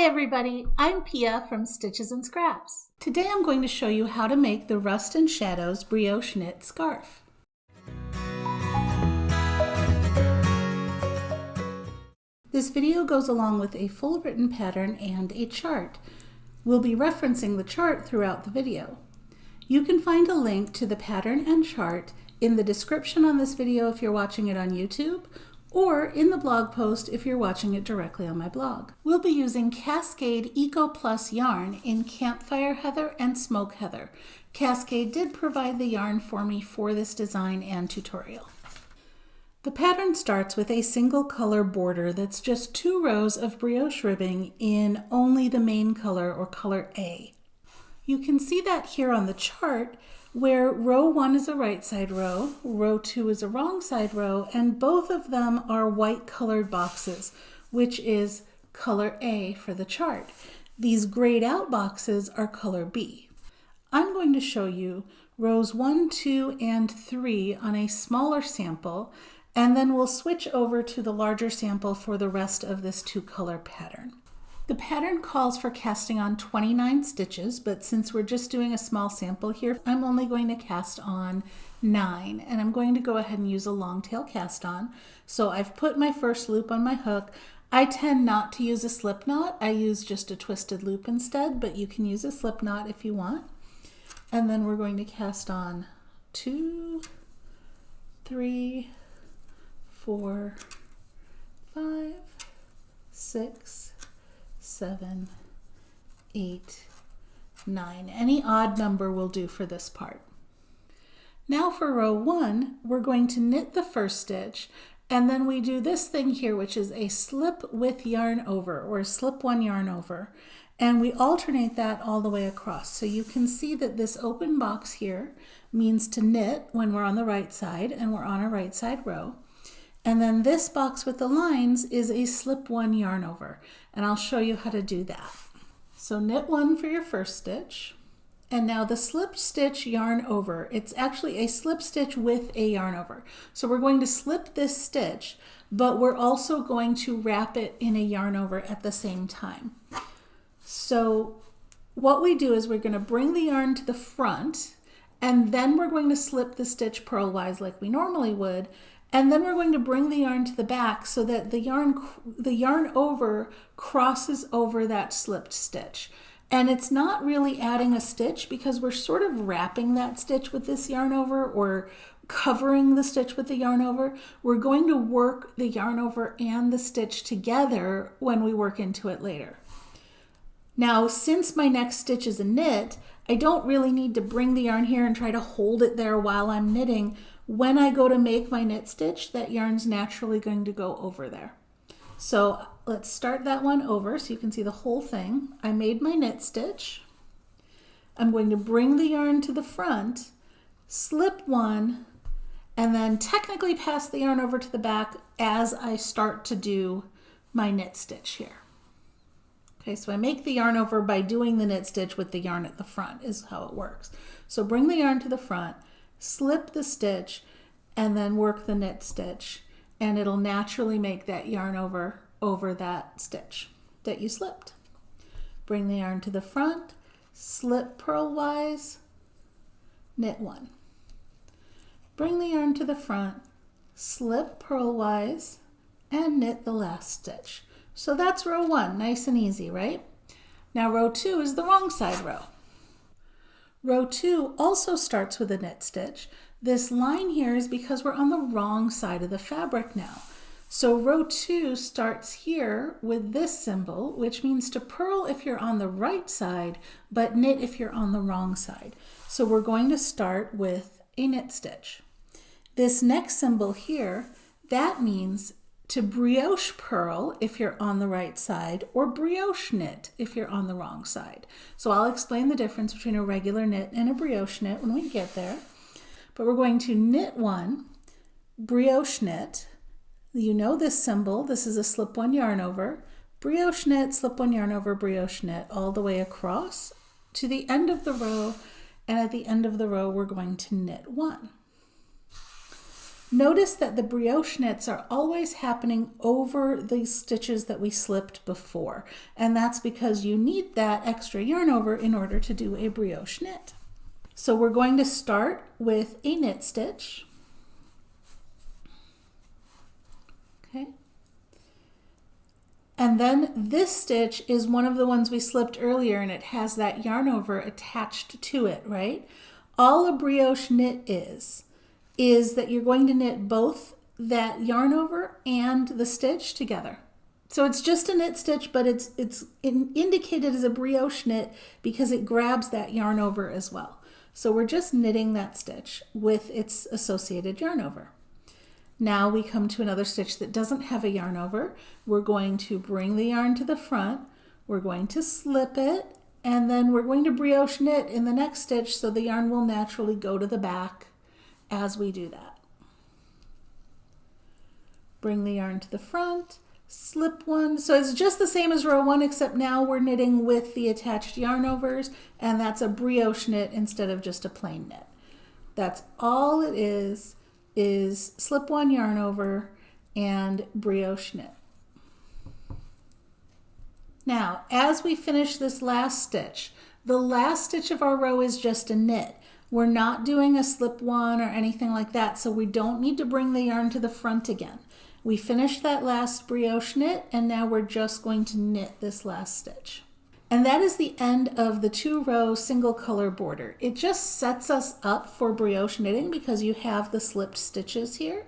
Hi everybody, I'm Pia from Stitches and Scraps. Today I'm going to show you how to make the Rust and Shadows brioche knit scarf. This video goes along with a full written pattern and a chart. We'll be referencing the chart throughout the video. You can find a link to the pattern and chart in the description on this video if you're watching it on YouTube, or in the blog post if you're watching it directly on my blog. We'll be using Cascade Eco Plus yarn in Campfire Heather and Smoke Heather. Cascade did provide the yarn for me for this design and tutorial. The pattern starts with a single color border that's just 2 rows of brioche ribbing in only the main color or color A. You can see that here on the chart, where row 1 is a right side row, row 2 is a wrong side row, and both of them are white colored boxes, which is color A for the chart. These grayed out boxes are color B. I'm going to show you rows 1, 2, and 3 on a smaller sample, and then we'll switch over to the larger sample for the rest of this 2-color pattern. The pattern calls for casting on 29 stitches, but since we're just doing a small sample here, I'm only going to cast on 9, and I'm going to go ahead and use a long tail cast on. So I've put my first loop on my hook. I tend not to use a slip knot. I use just a twisted loop instead, but you can use a slip knot if you want. And then we're going to cast on 2, 3, 4, 5, 6, 7, 8, 9. Any odd number will do for this part. Now for row 1, we're going to knit the first stitch, and then we do this thing here, which is a slip with yarn over, or slip 1 yarn over, and we alternate that all the way across. So you can see that this open box here means to knit when we're on the right side and we're on a right side row. And then this box with the lines is a slip 1 yarn over, and I'll show you how to do that. So knit 1 for your first stitch, and now the slip stitch yarn over, it's actually a slip stitch with a yarn over. So we're going to slip this stitch, but we're also going to wrap it in a yarn over at the same time. So what we do is we're going to bring the yarn to the front, and then we're going to slip the stitch purlwise like we normally would. And then we're going to bring the yarn to the back so that the yarn over crosses over that slipped stitch. And it's not really adding a stitch because we're sort of wrapping that stitch with this yarn over or covering the stitch with the yarn over. We're going to work the yarn over and the stitch together when we work into it later. Now, since my next stitch is a knit, I don't really need to bring the yarn here and try to hold it there while I'm knitting. When I go to make my knit stitch, that yarn's naturally going to go over there. So let's start that one over so you can see the whole thing. I made my knit stitch. I'm going to bring the yarn to the front, slip 1, and then technically pass the yarn over to the back as I start to do my knit stitch here. Okay, so I make the yarn over by doing the knit stitch with the yarn at the front is how it works. So bring the yarn to the front, slip the stitch, and then work the knit stitch, and it'll naturally make that yarn over that stitch that you slipped. Bring the yarn to the front, slip purlwise, knit 1. Bring the yarn to the front, slip purlwise, and knit the last stitch. So that's row 1, nice and easy, right? Now row 2 is the wrong side row. Row 2 also starts with a knit stitch. This line here is because we're on the wrong side of the fabric now. So row 2 starts here with this symbol, which means to purl if you're on the right side, but knit if you're on the wrong side. So we're going to start with a knit stitch. This next symbol here, that means to brioche purl if you're on the right side, or brioche knit if you're on the wrong side. So I'll explain the difference between a regular knit and a brioche knit when we get there. But we're going to knit 1, brioche knit. You know this symbol, this is a slip 1 yarn over, brioche knit, slip 1 yarn over, brioche knit, all the way across to the end of the row, and at the end of the row we're going to knit 1. Notice that the brioche knits are always happening over the stitches that we slipped before, and that's because you need that extra yarn over in order to do a brioche knit. So we're going to start with a knit stitch. Okay. And then this stitch is one of the ones we slipped earlier, and it has that yarn over attached to it, right? All a brioche knit is that you're going to knit both that yarn over and the stitch together. So it's just a knit stitch, but it's indicated as a brioche knit because it grabs that yarn over as well. So we're just knitting that stitch with its associated yarn over. Now we come to another stitch that doesn't have a yarn over. We're going to bring the yarn to the front, we're going to slip it, and then we're going to brioche knit in the next stitch so the yarn will naturally go to the back as we do that. Bring the yarn to the front, slip one. So it's just the same as row 1, except now we're knitting with the attached yarn overs, and that's a brioche knit instead of just a plain knit. That's all it is slip one yarn over and brioche knit. Now, as we finish this last stitch, the last stitch of our row is just a knit. We're not doing a slip one or anything like that, so we don't need to bring the yarn to the front again. We finished that last brioche knit, and now we're just going to knit this last stitch. And that is the end of the 2-row single color border. It just sets us up for brioche knitting because you have the slipped stitches here,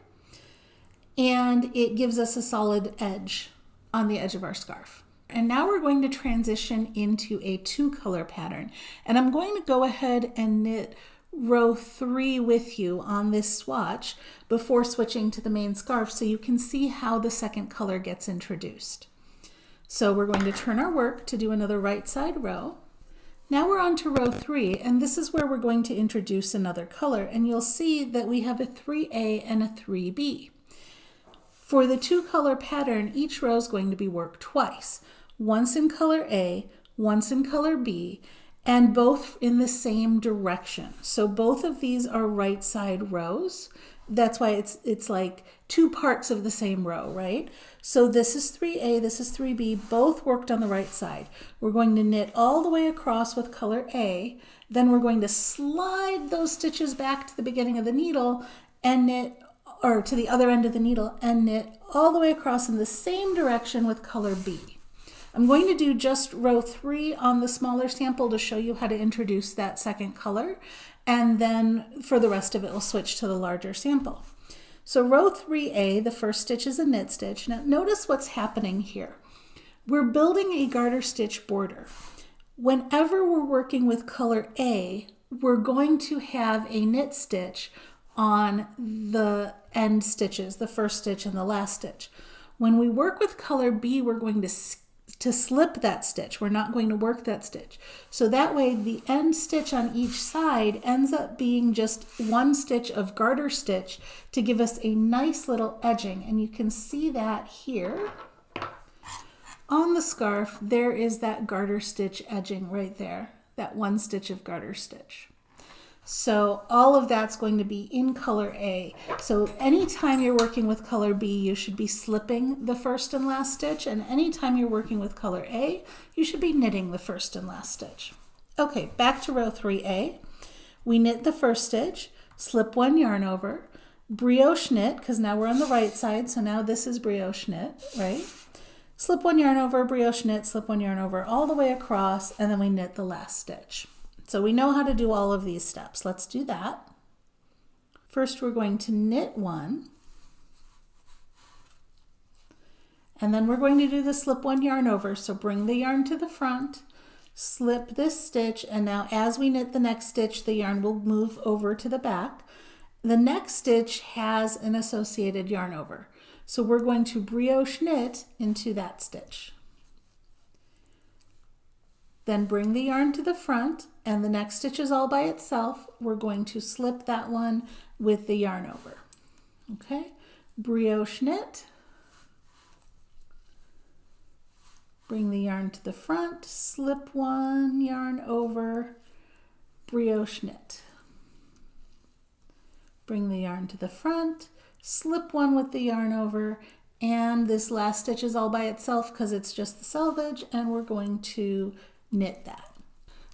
and it gives us a solid edge on the edge of our scarf. And now we're going to transition into a 2-color pattern, and I'm going to go ahead and knit row 3 with you on this swatch before switching to the main scarf so you can see how the second color gets introduced. So we're going to turn our work to do another right side row. Now we're on to row 3, and this is where we're going to introduce another color, and you'll see that we have a 3A and a 3B. For the 2-color pattern, each row is going to be worked twice, once in color A, once in color B, and both in the same direction. So both of these are right side rows. That's why it's like 2 parts of the same row, right? So this is 3A, this is 3B, both worked on the right side. We're going to knit all the way across with color A, then we're going to slide those stitches back to the beginning of the needle and knit, or to the other end of the needle, and knit all the way across in the same direction with color B. I'm going to do just row 3 on the smaller sample to show you how to introduce that second color, and then for the rest of it we'll switch to the larger sample. So row 3A, the first stitch is a knit stitch. Now notice what's happening here. We're building a garter stitch border. Whenever we're working with color A, we're going to have a knit stitch on the end stitches, the first stitch and the last stitch. When we work with color B, we're going to slip that stitch. We're not going to work that stitch. So that way the end stitch on each side ends up being just one stitch of garter stitch to give us a nice little edging. And you can see that here on the scarf. There is that garter stitch edging right there, that one stitch of garter stitch. So all of that's going to be in color A. So anytime you're working with color B, you should be slipping the first and last stitch, and anytime you're working with color A, you should be knitting the first and last stitch. Okay, back to row 3A. We knit the first stitch, slip one yarn over, brioche knit, because now we're on the right side, so now this is brioche knit, right? Slip one yarn over, brioche knit, slip one yarn over all the way across, and then we knit the last stitch. So we know how to do all of these steps. Let's do that. First, we're going to knit one, and then we're going to do the slip one yarn over. So bring the yarn to the front, slip this stitch, and now as we knit the next stitch, the yarn will move over to the back. The next stitch has an associated yarn over. So we're going to brioche knit into that stitch. Then bring the yarn to the front, and the next stitch is all by itself. We're going to slip that one with the yarn over. Okay, brioche knit, bring the yarn to the front, slip one yarn over, brioche knit. Bring the yarn to the front, slip one with the yarn over, and this last stitch is all by itself because it's just the selvage, and we're going to knit that.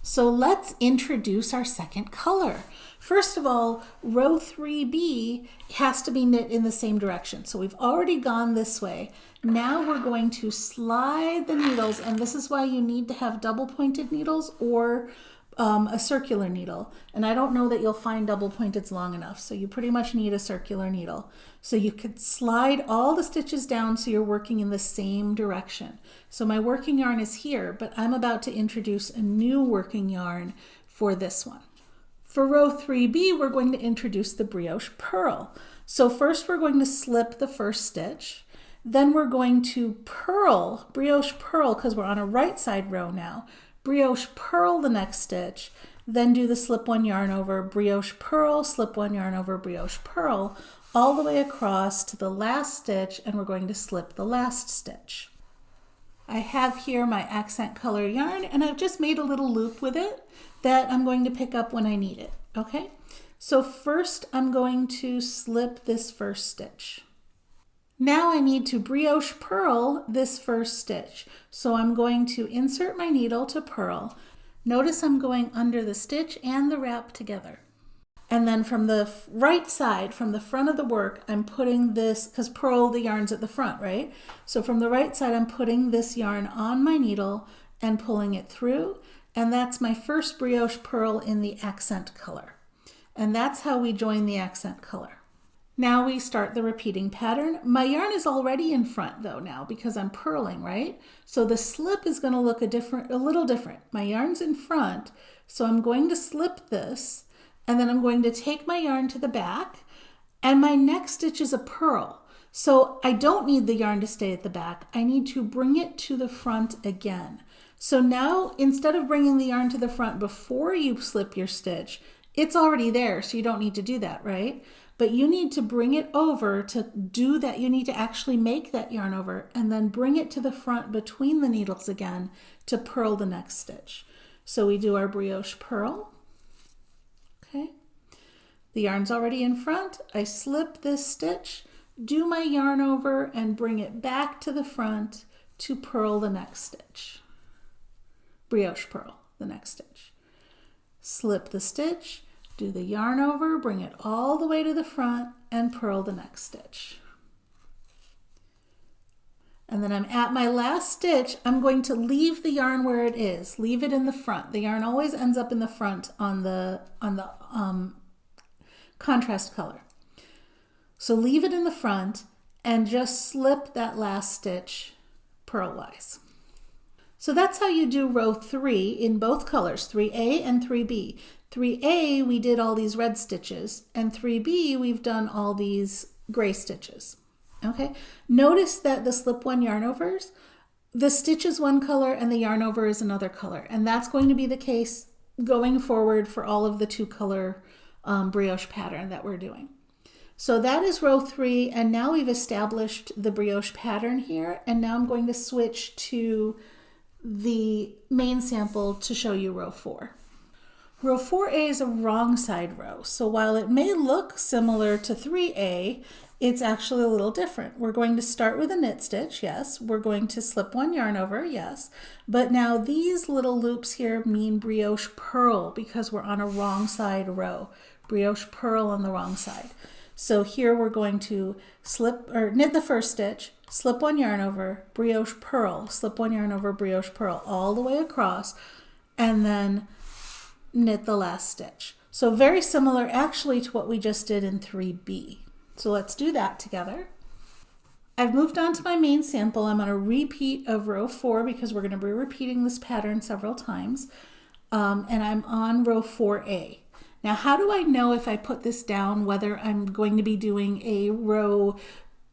So let's introduce our second color. First of all, row 3B has to be knit in the same direction. So we've already gone this way. Now we're going to slide the needles, and this is why you need to have double pointed needles or a circular needle. And I don't know that you'll find double pointeds long enough, so you pretty much need a circular needle. So you could slide all the stitches down so you're working in the same direction. So my working yarn is here, but I'm about to introduce a new working yarn for this one. For row 3B, we're going to introduce the brioche purl. So first we're going to slip the first stitch, then we're going to purl, brioche purl, because we're on a right side row now, brioche purl the next stitch, then do the slip one yarn over, brioche purl, slip one yarn over, brioche purl, all the way across to the last stitch, and we're going to slip the last stitch. I have here my accent color yarn, and I've just made a little loop with it that I'm going to pick up when I need it, okay? So first I'm going to slip this first stitch. Now I need to brioche purl this first stitch. So I'm going to insert my needle to purl. Notice I'm going under the stitch and the wrap together. And then from the right side, from the front of the work, I'm putting this, because purl, the yarn's at the front, right? So from the right side, I'm putting this yarn on my needle and pulling it through. And that's my first brioche purl in the accent color. And that's how we join the accent color. Now we start the repeating pattern. My yarn is already in front though now because I'm purling, right? So the slip is going to look a little different. My yarn's in front, so I'm going to slip this, and then I'm going to take my yarn to the back, and my next stitch is a purl. So I don't need the yarn to stay at the back. I need to bring it to the front again. So now instead of bringing the yarn to the front before you slip your stitch, it's already there, so you don't need to do that, right? But you need to bring it over to do that. You need to actually make that yarn over and then bring it to the front between the needles again to purl the next stitch. So we do our brioche purl. Okay. The yarn's already in front. I slip this stitch, do my yarn over, and bring it back to the front to purl the next stitch. Brioche purl the next stitch. Slip the stitch, do the yarn over, bring it all the way to the front, and purl the next stitch. And then I'm at my last stitch. I'm going to leave the yarn where it is. Leave it in the front. The yarn always ends up in the front on the contrast color. So leave it in the front and just slip that last stitch purlwise. So that's how you do row 3 in both colors, 3A and 3B. 3A, we did all these red stitches, and 3B, we've done all these gray stitches. Okay, notice that the slip one yarn overs, the stitch is one color and the yarn over is another color, and that's going to be the case going forward for all of the 2-color brioche pattern that we're doing. So that is row 3, and now we've established the brioche pattern here, and now I'm going to switch to the main sample to show you row 4. Row 4A is a wrong side row, so while it may look similar to 3A, it's actually a little different. We're going to start with a knit stitch, yes. We're going to slip one yarn over, yes. But now these little loops here mean brioche purl because we're on a wrong side row. Brioche purl on the wrong side. So here we're going to knit the first stitch, slip one yarn over, brioche purl, slip one yarn over, brioche purl all the way across, and then knit the last stitch. So very similar actually to what we just did in 3B. So let's do that together. I've moved on to my main sample. I'm on a repeat of row 4 because we're going to be repeating this pattern several times. And I'm on row 4A. Now, how do I know if I put this down whether I'm going to be doing a row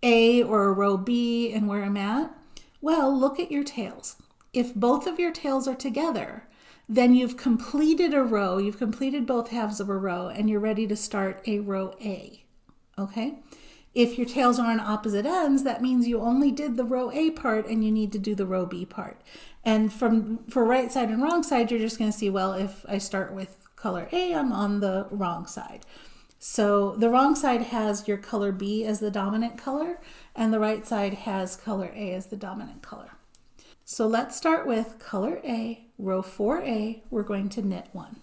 A or a row B and where I'm at? Well, look at your tails. If both of your tails are together, then you've completed a row, you've completed both halves of a row, and you're ready to start a row A, okay? If your tails are on opposite ends, that means you only did the row A part and you need to do the row B part. And for right side and wrong side, you're just gonna see, well, if I start with color A, I'm on the wrong side. So the wrong side has your color B as the dominant color, and the right side has color A as the dominant color. So let's start with color A, row 4A, we're going to knit 1.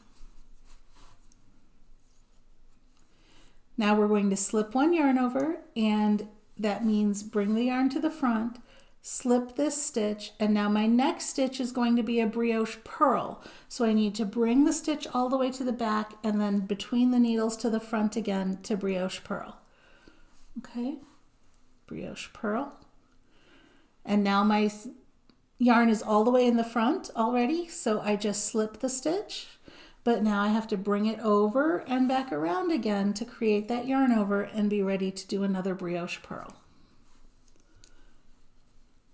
Now we're going to slip 1 yarn over, and that means bring the yarn to the front, slip this stitch, and now my next stitch is going to be a brioche purl. So I need to bring the stitch all the way to the back and then between the needles to the front again to brioche purl. Okay, brioche purl. And now my yarn is all the way in the front already, so I just slip the stitch, but now I have to bring it over and back around again to create that yarn over and be ready to do another brioche purl.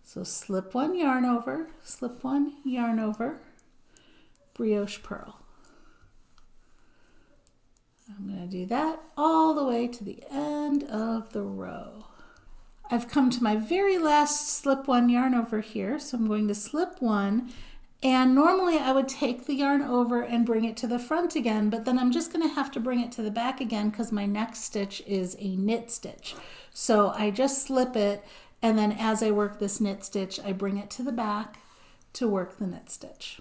So slip 1 yarn over, slip 1 yarn over, brioche purl. I'm going to do that all the way to the end of the row. I've come to my very last slip 1 yarn over here, so I'm going to slip 1, and normally I would take the yarn over and bring it to the front again, but then I'm just going to have to bring it to the back again because my next stitch is a knit stitch. So I just slip it, and then as I work this knit stitch, I bring it to the back to work the knit stitch.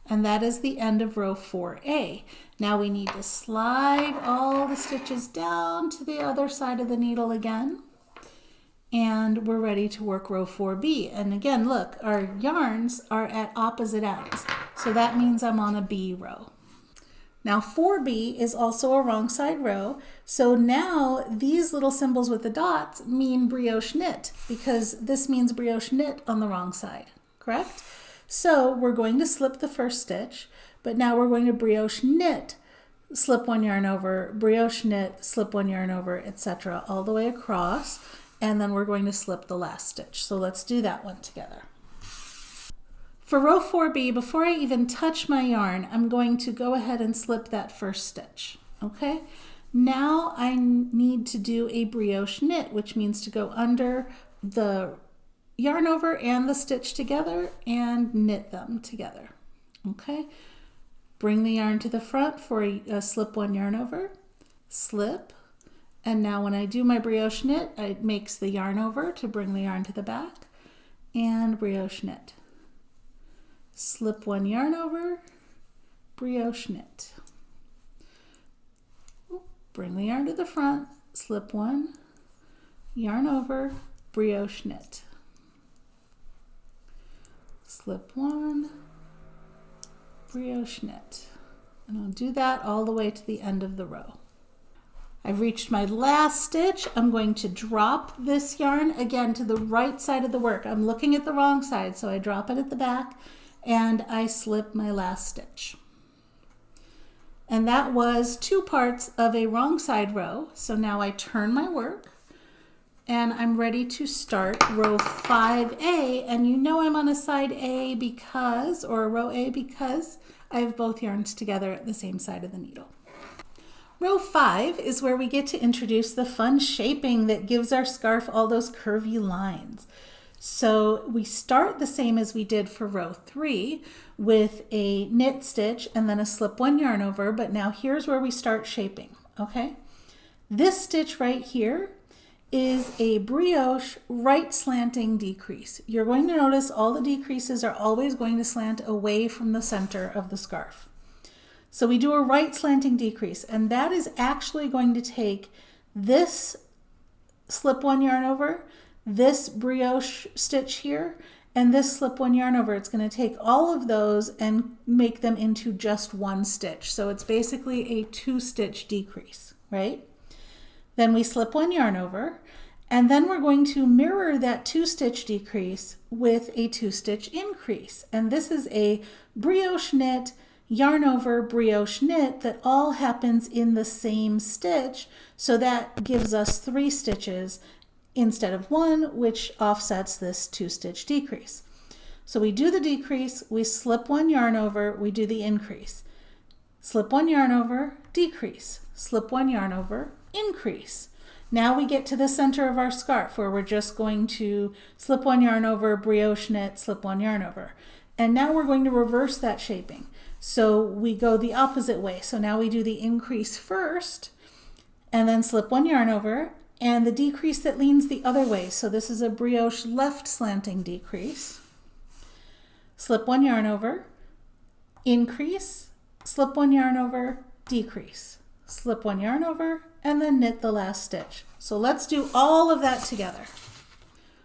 And that is the end of row 4A. Now we need to slide all the stitches down to the other side of the needle again. And we're ready to work row 4B. And again, look, our yarns are at opposite ends. So that means I'm on a B row. Now 4B is also a wrong side row. So now these little symbols with the dots mean brioche knit because this means brioche knit on the wrong side, correct? So we're going to slip the first stitch, but now we're going to brioche knit, slip 1 yarn over, brioche knit, slip 1 yarn over, etc. all the way across. And then we're going to slip the last stitch. So let's do that one together. For row 4B, before I even touch my yarn, I'm going to go ahead and slip that first stitch, okay? Now I need to do a brioche knit, which means to go under the yarn over and the stitch together and knit them together, okay? Bring the yarn to the front for a slip 1 yarn over, slip, and now when I do my brioche knit, it makes the yarn over to bring the yarn to the back, and brioche knit. Slip 1 yarn over, brioche knit. Bring the yarn to the front, slip 1 yarn over, brioche knit. Slip 1, brioche knit. And I'll do that all the way to the end of the row. I've reached my last stitch. I'm going to drop this yarn again to the right side of the work. I'm looking at the wrong side, so I drop it at the back and I slip my last stitch. And that was 2 parts of a wrong side row. So now I turn my work and I'm ready to start row 5A. And you know I'm on a side A because, or a row A because I have both yarns together at the same side of the needle. Row 5 is where we get to introduce the fun shaping that gives our scarf all those curvy lines. So we start the same as we did for row 3 with a knit stitch and then a slip 1 yarn over, but now here's where we start shaping, okay? This stitch right here is a brioche right slanting decrease. You're going to notice all the decreases are always going to slant away from the center of the scarf. So we do a right slanting decrease, and that is actually going to take this slip 1 yarn over, this brioche stitch here, and this slip 1 yarn over. It's going to take all of those and make them into just 1 stitch. So it's basically a 2-stitch decrease, right? Then we slip 1 yarn over, and then we're going to mirror that 2-stitch decrease with a 2-stitch increase. And this is a brioche knit, yarn over, brioche knit that all happens in the same stitch. So that gives us 3 stitches instead of 1, which offsets this 2-stitch decrease. So we do the decrease, we slip 1 yarn over, we do the increase. Slip 1 yarn over, decrease. Slip 1 yarn over, increase. Now we get to the center of our scarf where we're just going to slip 1 yarn over, brioche knit, slip 1 yarn over. And now we're going to reverse that shaping. So we go the opposite way. So now we do the increase first, and then slip one yarn over, and the decrease that leans the other way. So this is a brioche left slanting decrease. Slip one yarn over, increase, slip one yarn over, decrease, slip one yarn over, and then knit the last stitch. So let's do all of that together.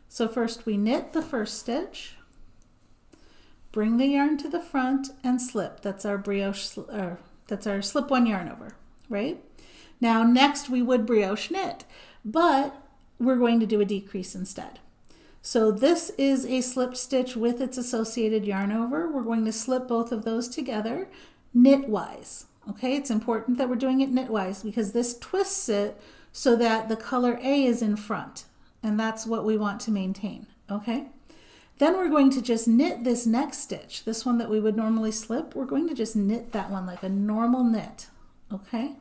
So first we knit the first stitch, bring the yarn to the front and slip. That's our brioche, that's our slip one yarn over, right? Now next we would brioche knit, but we're going to do a decrease instead. So this is a slipped stitch with its associated yarn over. We're going to slip both of those together knitwise. Okay, it's important that we're doing it knitwise because this twists it so that the color A is in front, and that's what we want to maintain. Okay, then we're going to just knit this next stitch, this one that we would normally slip. We're going to just knit that one like a normal knit. Okay,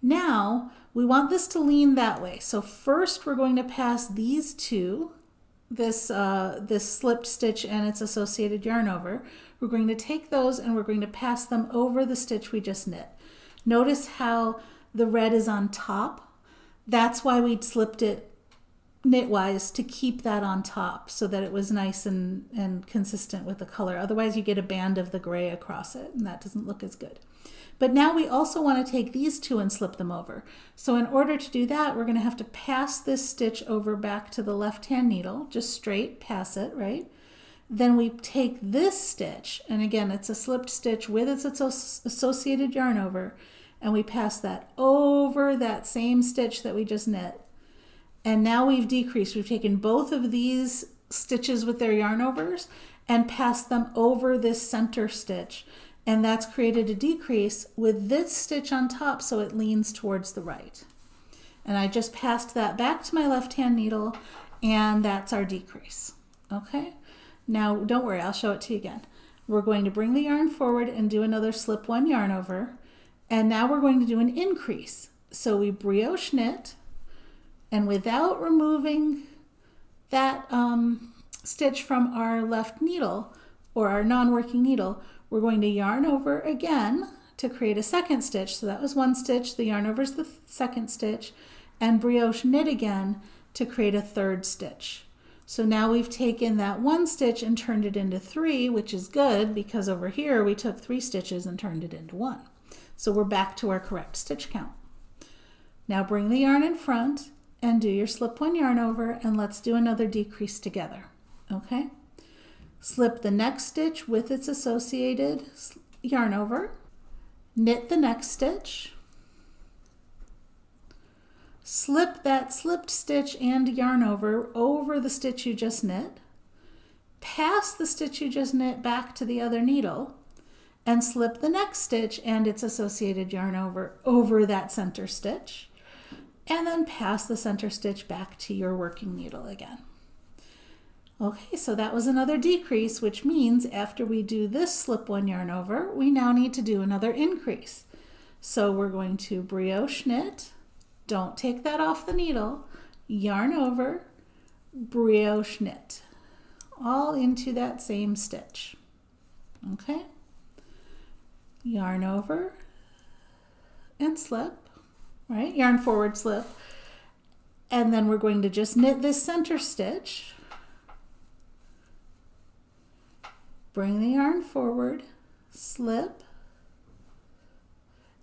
now we want this to lean that way. So first we're going to pass these two, this slipped stitch and its associated yarn over. We're going to take those and we're going to pass them over the stitch we just knit. Notice how the red is on top. That's why we slipped it knitwise, to keep that on top so that it was nice and consistent with the color. Otherwise you get a band of the gray across it and that doesn't look as good. But now we also want to take these two and slip them over. So in order to do that, we're going to have to pass this stitch over back to the left-hand needle, just straight, pass it, right? Then we take this stitch, and again, it's a slipped stitch with its associated yarn over, and we pass that over that same stitch that we just knit. And now we've decreased. We've taken both of these stitches with their yarn overs and passed them over this center stitch. And that's created a decrease with this stitch on top so it leans towards the right. And I just passed that back to my left-hand needle, and that's our decrease. Okay, now don't worry, I'll show it to you again. We're going to bring the yarn forward and do another slip one yarn over, and now we're going to do an increase. So we brioche knit, and without removing that stitch from our left needle or our non-working needle, we're going to yarn over again to create a second stitch. So that was one stitch, the yarn over is the second stitch, and brioche knit again to create a third stitch. So now we've taken that one stitch and turned it into three, which is good because over here we took 3 stitches and turned it into 1. So we're back to our correct stitch count. Now bring the yarn in front and do your slip one yarn over, and let's do another decrease together. Okay? Slip the next stitch with its associated yarn over, knit the next stitch, slip that slipped stitch and yarn over the stitch you just knit, pass the stitch you just knit back to the other needle, and slip the next stitch and its associated yarn over that center stitch, and then pass the center stitch back to your working needle again. Okay, so that was another decrease, which means after we do this slip one yarn over, we now need to do another increase. So we're going to brioche knit, don't take that off the needle, yarn over, brioche knit, all into that same stitch. Okay, yarn over and slip, right? Yarn forward, slip, and then we're going to just knit this center stitch. Bring the yarn forward, slip,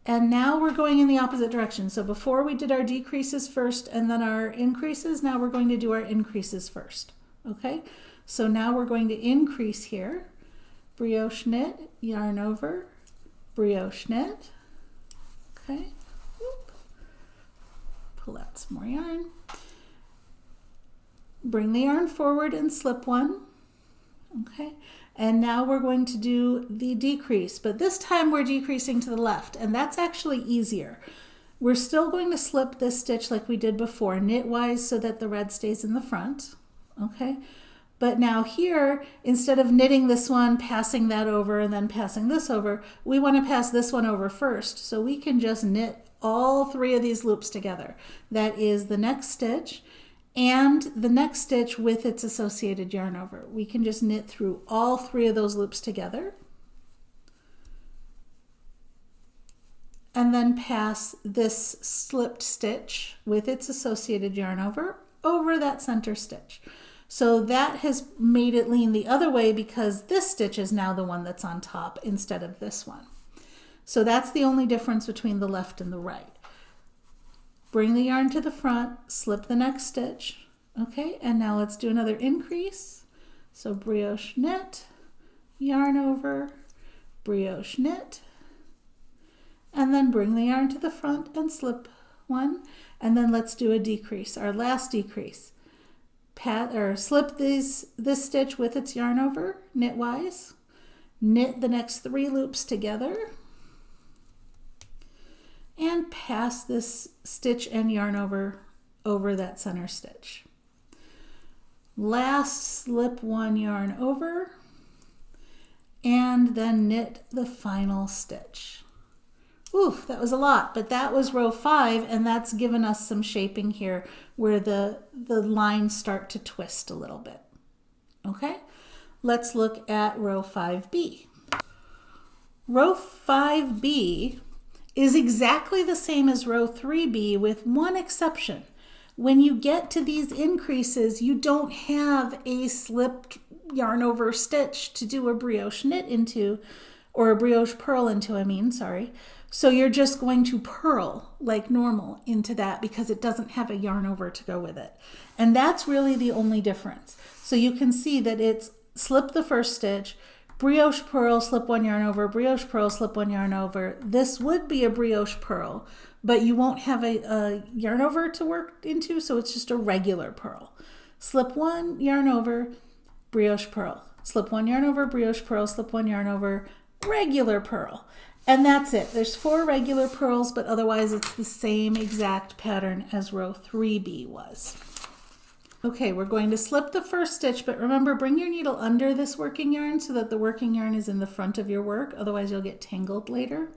and now we're going in the opposite direction. So before we did our decreases first and then our increases, now we're going to do our increases first. Okay, so now we're going to increase here. Brioche knit, yarn over, brioche knit. Okay, pull out some more yarn. Bring the yarn forward and slip one. Okay. And now we're going to do the decrease, but this time we're decreasing to the left, and that's actually easier. We're still going to slip this stitch like we did before, knitwise so that the red stays in the front, okay? But now here, instead of knitting this one, passing that over, and then passing this over, we want to pass this one over first, so we can just knit all 3 of these loops together. That is the next stitch, and the next stitch with its associated yarn over. We can just knit through all 3 of those loops together. and then pass this slipped stitch with its associated yarn over that center stitch. So that has made it lean the other way because this stitch is now the one that's on top instead of this one. So that's the only difference between the left and the right. Bring the yarn to the front, slip the next stitch. Okay, and now let's do another increase. So brioche knit, yarn over, brioche knit, and then bring the yarn to the front and slip one, and then let's do a decrease, our last decrease. Slip this stitch with its yarn over, knitwise, knit the next 3 loops together, and pass this stitch and yarn over that center stitch. Last, slip 1 yarn over, and then knit the final stitch. Oof, that was a lot, but that was row 5, and that's given us some shaping here where the lines start to twist a little bit. Okay, let's look at row 5B. Row 5B is exactly the same as row 3B with one exception. When you get to these increases, you don't have a slipped yarn over stitch to do a brioche knit into, or a brioche purl into, sorry. So you're just going to purl like normal into that because it doesn't have a yarn over to go with it. And that's really the only difference. So you can see that it's slip the first stitch, brioche purl, slip 1 yarn over, brioche purl, slip 1 yarn over. This would be a brioche purl, but you won't have a yarn over to work into, so it's just a regular purl. Slip 1 yarn over, brioche purl. Slip 1 yarn over, brioche purl, slip 1 yarn over, regular purl. And that's it. There's 4 regular purls, but otherwise it's the same exact pattern as row 3B was. Okay, we're going to slip the first stitch, but remember, bring your needle under this working yarn so that the working yarn is in the front of your work, otherwise you'll get tangled later.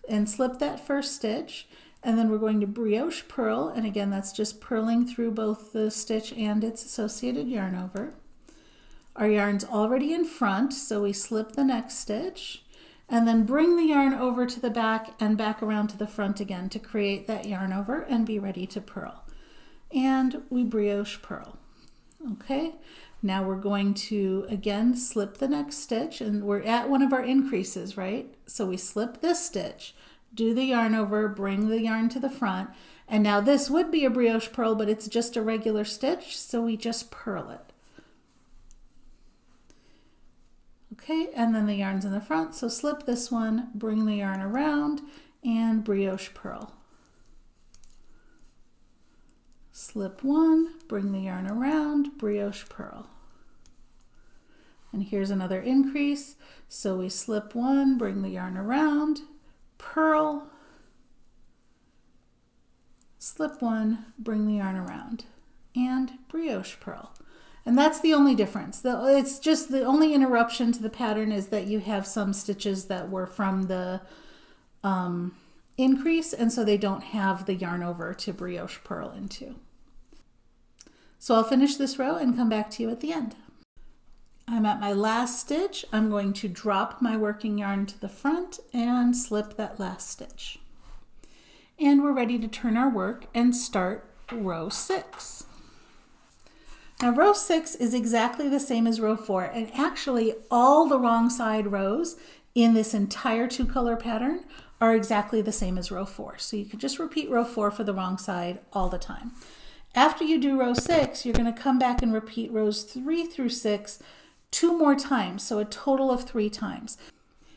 And slip that first stitch, and then we're going to brioche purl, and again that's just purling through both the stitch and its associated yarn over. Our yarn's already in front, so we slip the next stitch, and then bring the yarn over to the back and back around to the front again to create that yarn over and be ready to purl. And we brioche purl. Okay, now we're going to again slip the next stitch, and we're at one of our increases, right? So we slip this stitch, do the yarn over, bring the yarn to the front, and now this would be a brioche purl, but it's just a regular stitch, so we just purl it. Okay, and then the yarn's in the front, so slip this one, bring the yarn around, and brioche purl. Slip 1, bring the yarn around, brioche purl. And here's another increase, so we slip 1, bring the yarn around, purl, slip 1, bring the yarn around, and brioche purl. And that's the only difference. It's just the only interruption to the pattern is that you have some stitches that were from the increase, and so they don't have the yarn over to brioche purl into. So I'll finish this row and come back to you at the end. I'm at my last stitch. I'm going to drop my working yarn to the front and slip that last stitch. And we're ready to turn our work and start row 6. Now row 6 is exactly the same as row 4, and actually all the wrong side rows in this entire 2-color pattern are exactly the same as row 4. So you can just repeat row 4 for the wrong side all the time. After you do row 6, you're going to come back and repeat rows 3 through 6 2 more times, so a total of 3 times.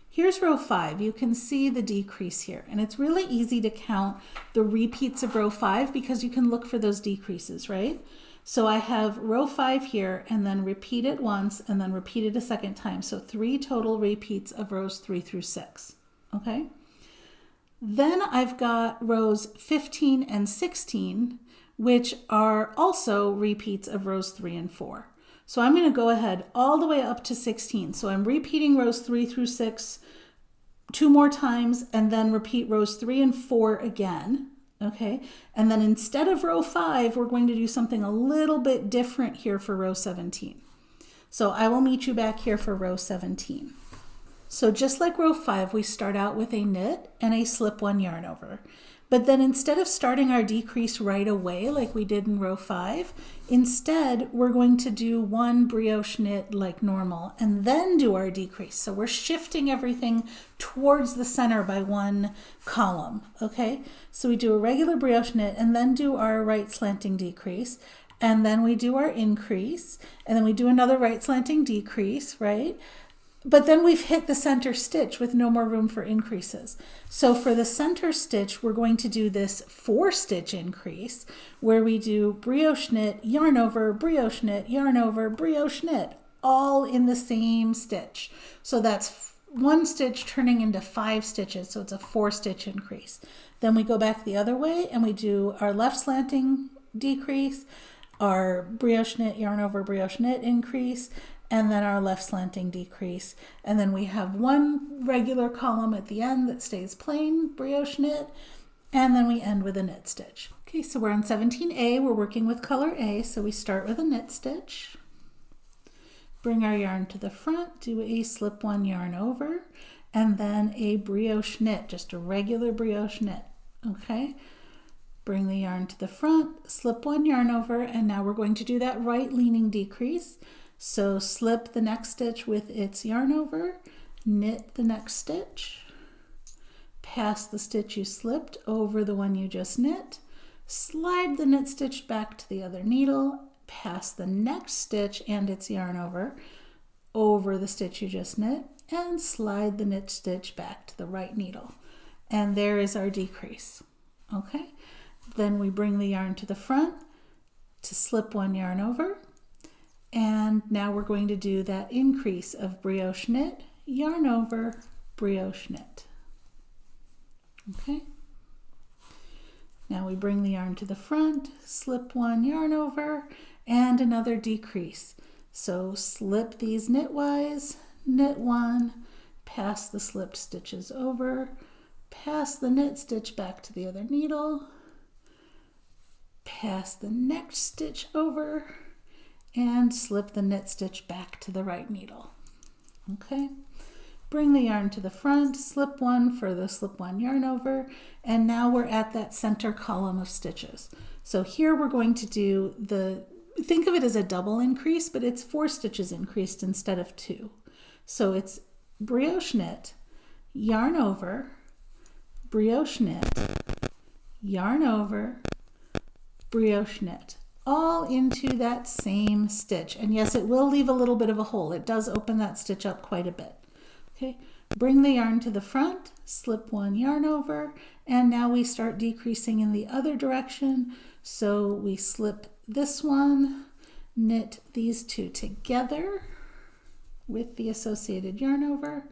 Here's row 5. You can see the decrease here, and it's really easy to count the repeats of row 5 because you can look for those decreases, right? So I have row 5 here, and then repeat it once, and then repeat it a second time. So 3 total repeats of rows 3 through 6, okay? Then I've got rows 15 and 16, which are also repeats of rows 3 and 4. So I'm going to go ahead all the way up to 16. So I'm repeating rows 3 through 6 2 more times, and then repeat rows 3 and 4 again. Okay, and then instead of row 5, we're going to do something a little bit different here for row 17. So I will meet you back here for row 17. So just like row 5, we start out with a knit and a slip 1 yarn over. But then instead of starting our decrease right away like we did in row 5, instead we're going to do 1 brioche knit like normal and then do our decrease. So we're shifting everything towards the center by 1 column, okay? So we do a regular brioche knit and then do our right slanting decrease, and then we do our increase, and then we do another right slanting decrease, right? But then we've hit the center stitch with no more room for increases. So for the center stitch, we're going to do this 4-stitch increase where we do brioche knit, yarn over, brioche knit, yarn over, brioche knit, all in the same stitch. So that's 1 stitch turning into 5 stitches. So it's a 4-stitch increase. Then we go back the other way and we do our left slanting decrease, our brioche knit, yarn over, brioche knit increase, and then our left slanting decrease. And then we have 1 regular column at the end that stays plain, brioche knit, and then we end with a knit stitch. Okay, so we're on 17A, we're working with color A, so we start with a knit stitch, bring our yarn to the front, do a slip 1 yarn over, and then a brioche knit, just a regular brioche knit, okay? Bring the yarn to the front, slip 1 yarn over, and now we're going to do that right leaning decrease. So slip the next stitch with its yarn over, knit the next stitch, pass the stitch you slipped over the one you just knit, slide the knit stitch back to the other needle, pass the next stitch and its yarn over the stitch you just knit, and slide the knit stitch back to the right needle. And there is our decrease, okay? Then we bring the yarn to the front to slip 1 yarn over, and now we're going to do that increase of brioche knit, yarn over, brioche knit. Okay. Now we bring the yarn to the front, slip 1 yarn over, and another decrease. So slip these knitwise, knit 1, pass the slipped stitches over, pass the knit stitch back to the other needle, pass the next stitch over, and slip the knit stitch back to the right needle. Okay, bring the yarn to the front, slip 1 for the slip 1 yarn over, and now we're at that center column of stitches. So here we're going to do think of it as a double increase, but it's 4 stitches increased instead of 2. So it's brioche knit, yarn over, brioche knit, yarn over, brioche knit, all into that same stitch. And yes, it will leave a little bit of a hole. It does open that stitch up quite a bit. Okay, bring the yarn to the front, slip 1 yarn over, and now we start decreasing in the other direction. So we slip this one, knit these 2 together with the associated yarn over,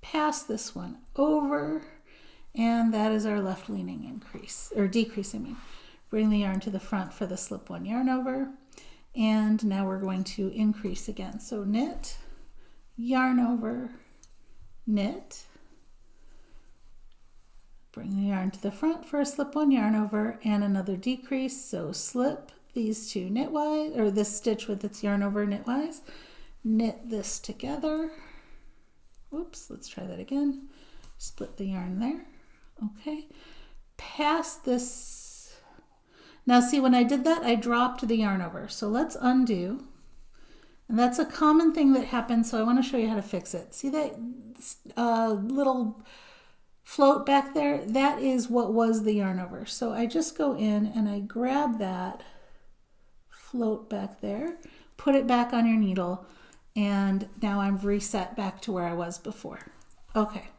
pass this one over, and that is our left leaning increase, or decrease, I mean. Bring the yarn to the front for the slip 1 yarn over, and now we're going to increase again. So knit, yarn over, knit, bring the yarn to the front for a slip 1 yarn over and another decrease. So slip these 2 knitwise, or this stitch with its yarn over knitwise, knit this together. Whoops, let's try that again. Split the yarn there. Okay, pass this. Now see, when I did that, I dropped the yarn over. So let's undo. And that's a common thing that happens, so I want to show you how to fix it. See that little float back there? That is what was the yarn over. So I just go in and I grab that float back there, put it back on your needle, and now I'm reset back to where I was before. Okay.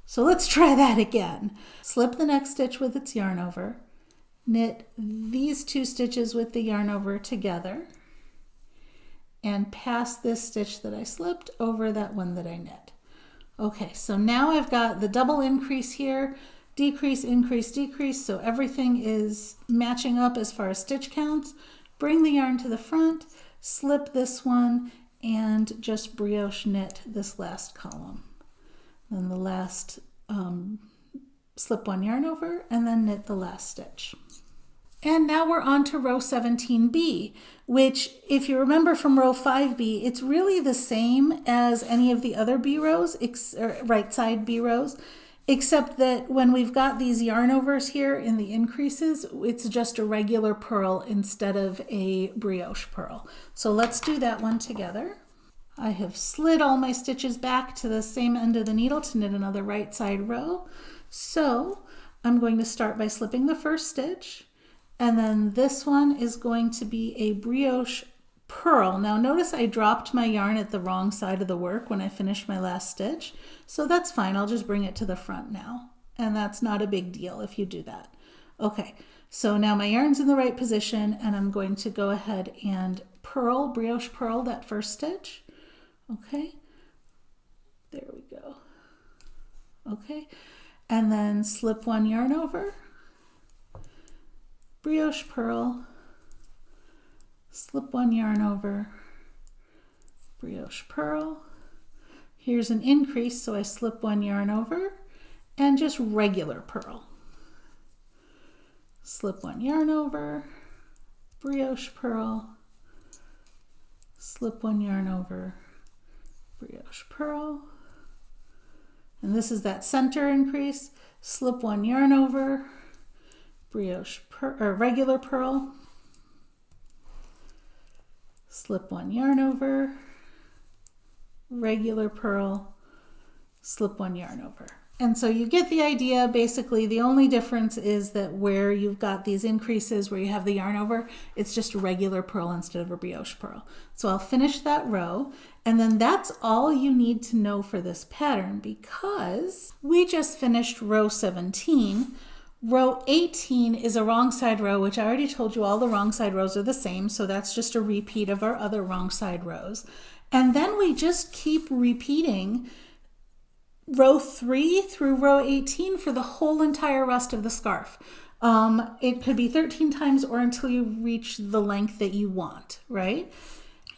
So let's try that again. Slip the next stitch with its yarn over, knit these 2 stitches with the yarn over together, and pass this stitch that I slipped over that one that I knit. Okay, so now I've got the double increase here, decrease, increase, decrease, so everything is matching up as far as stitch counts. Bring the yarn to the front, slip this one, and just brioche knit this last column. Then the last slip 1 yarn over, and then knit the last stitch. And now we're on to row 17B, which if you remember from row 5B, it's really the same as any of the other B rows, or right side B rows, except that when we've got these yarn overs here in the increases, it's just a regular purl instead of a brioche purl. So let's do that one together. I have slid all my stitches back to the same end of the needle to knit another right side row. So I'm going to start by slipping the first stitch, and then this one is going to be a brioche purl. Now notice I dropped my yarn at the wrong side of the work when I finished my last stitch, so that's fine. I'll just bring it to the front now, and that's not a big deal if you do that. Okay, so now my yarn's in the right position, and I'm going to go ahead and purl, brioche purl that first stitch. Okay, there we go. Okay, and then slip one yarn over, brioche purl, slip one yarn over, brioche purl. Here's an increase, so I slip one yarn over and just regular purl. Slip one yarn over, brioche purl, slip one yarn over, brioche purl. And this is that center increase, slip one yarn over, brioche or regular purl, slip one yarn over, regular purl, slip one yarn over. And so you get the idea. Basically the only difference is that where you've got these increases where you have the yarn over, it's just a regular purl instead of a brioche purl. So I'll finish that row, and then that's all you need to know for this pattern, because we just finished row 17. Row 18 is a wrong side row, which I already told you all the wrong side rows are the same, so that's just a repeat of our other wrong side rows. And then we just keep repeating row 3 through row 18 for the whole entire rest of the scarf. It could be 13 times or until you reach the length that you want, right?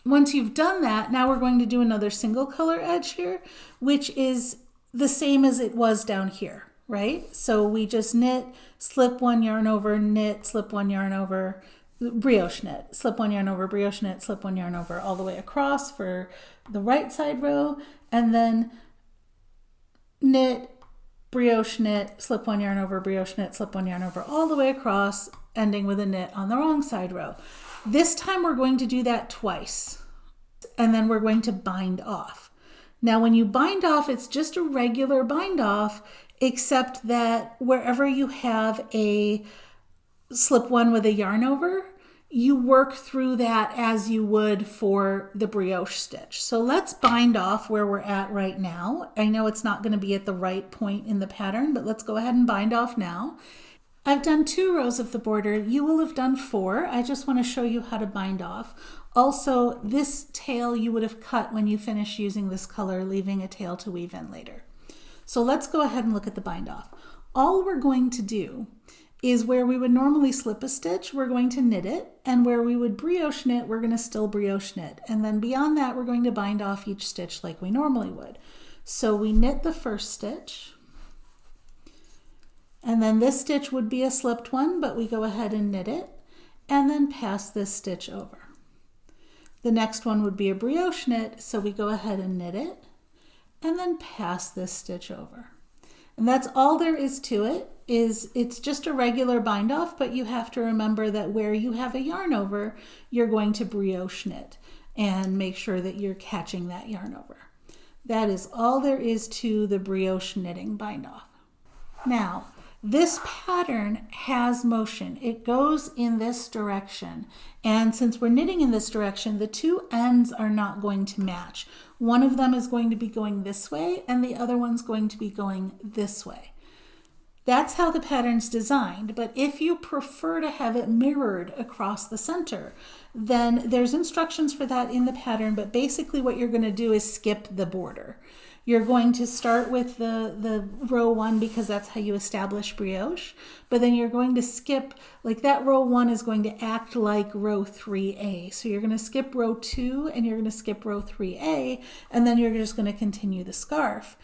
Once you've done that, now we're going to do another single color edge here, which is the same as it was down here, right? So we just knit, slip one yarn over, knit, slip one yarn over, brioche knit, slip one yarn over, brioche knit, slip one yarn over, all the way across for the right side row, and then knit, brioche knit, slip one yarn over, brioche knit, slip one yarn over, all the way across, ending with a knit on the wrong side row. This time we're going to do that twice, and then we're going to bind off. Now when you bind off, it's just a regular bind off, except that wherever you have a slip one with a yarn over, you work through that as you would for the brioche stitch. So let's bind off where we're at right now. I know it's not going to be at the right point in the pattern, but let's go ahead and bind off now. I've done 2 rows of the border. You will have done 4. I just want to show you how to bind off. Also, this tail you would have cut when you finish using this color, leaving a tail to weave in later. So let's go ahead and look at the bind off. All we're going to do is where we would normally slip a stitch, we're going to knit it, and where we would brioche knit, we're going to still brioche knit. And then beyond that, we're going to bind off each stitch like we normally would. So we knit the first stitch, and then this stitch would be a slipped one, but we go ahead and knit it, and then pass this stitch over. The next one would be a brioche knit, so we go ahead and knit it, and then pass this stitch over. And that's all there is to it. It's just a regular bind off, but you have to remember that where you have a yarn over, you're going to brioche knit and make sure that you're catching that yarn over. That is all there is to the brioche knitting bind off. Now, this pattern has motion. It goes in this direction. And since we're knitting in this direction, the 2 ends are not going to match. One of them is going to be going this way, and the other one's going to be going this way. That's how the pattern's designed, but if you prefer to have it mirrored across the center, then there's instructions for that in the pattern, but basically what you're going to do is skip the border. You're going to start with the row 1 because that's how you establish brioche, but then you're going to skip, like that row 1 is going to act like row 3A. So you're going to skip row 2 and you're going to skip row 3A, and then you're just going to continue the scarf.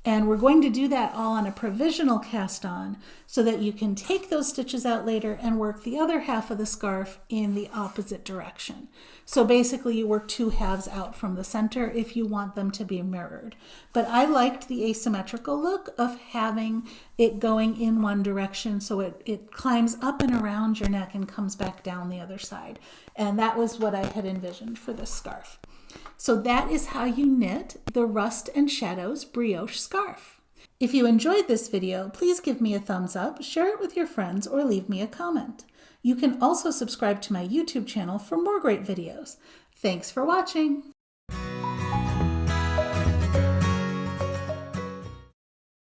And we're going to do that all on a provisional cast on so that you can take those stitches out later and work the other half of the scarf in the opposite direction. So basically you work two halves out from the center if you want them to be mirrored. But I liked the asymmetrical look of having it going in one direction so it climbs up and around your neck and comes back down the other side. And that was what I had envisioned for this scarf. So that is how you knit the Rust and Shadows brioche scarf. If you enjoyed this video, please give me a thumbs up, share it with your friends, or leave me a comment. You can also subscribe to my YouTube channel for more great videos. Thanks for watching.